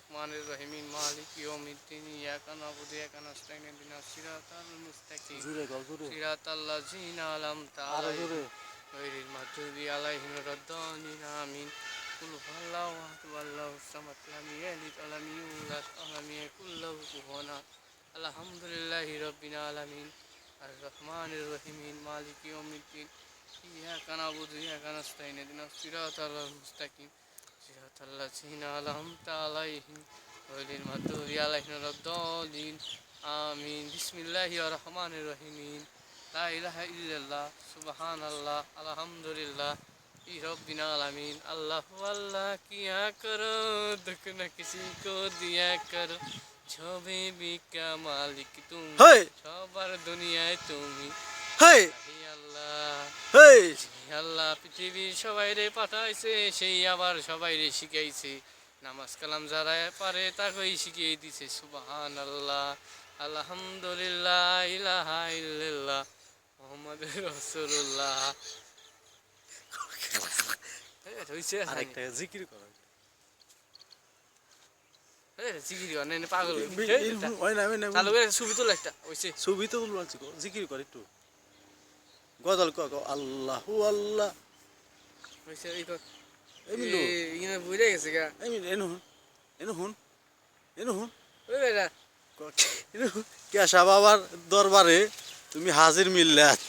রহমানির রহিম মালিকি ইয়াউমিদ্দিন ইয়াকা না'বুদু ওয়া ইয়াকা নাস্তাইন ইহদিনাস সিরাতাল মুস্তাকিম সিরাতাল লাযিনা আন'আমতা আলাইহিম গায়রিল মাগদুবি আলাইহিম ওয়ালাদ-দাল্লিন আমিন কুল হুয়াল্লাহু আহাদ আল্লাহুস সামাদ লাম ইয়ালিদ ওয়া লাম ইউলাদ ওয়া লাম ইয়াকুল লাহু কুফুওয়ান আহাদ আলহামদুলিল্লাহি রাব্বিল আলামিন আর রহমানির রহিম মালিকি ইয়াউমিদ্দিন ইয়াকা না'বুদু ওয়া ইয়াকা নাস্তাইন ইহদিনাস সিরাতাল মুস্তাকিম সিরাতাল লাযিনা আন'আমতা আলাইহিম গায়রিল মাগদুবি আলাইহিম ওয়ালাদ-দাল্লিন আমিন বিসমিল্লাহির রহমানির রহিম লা ইলাহা ইল্লাল্লাহ সুবহানাল্লাহ আলহামদুলিল্লাহ रब्बिल आलमीन अल्लाह अल्लाह किया करो दुख न किसी को दिया करो छबे बिका मालिक तुम সবার দুনিয়ায় তুমি আল্লাহ আল্লাহ পৃথিবীর সবাইরে পাঠাইছে সেই আবার সবাইরে শিখাইছে নামাজ কালাম যারা পারে তাকেই শিখিয়ে দিছে সুবহানাল্লাহ আলহামদুলিল্লাহ ইলাহা ইল্লাল্লাহ মুহাম্মাদুর রাসূলুল্লাহ আরেকটা জিকির করো জিকির কর না পাগল চালু করে ছবি তোলা একটা হইছে ছবি তো বলছি জিকির কর একটু গজল কর আল্লাহু আল্লাহ হইছে এই কর ইনা বুইরা গেছে গা এনু হুন ওই বেটা কেশা বাবার দরবারে তুমি হাজির মিল্লাত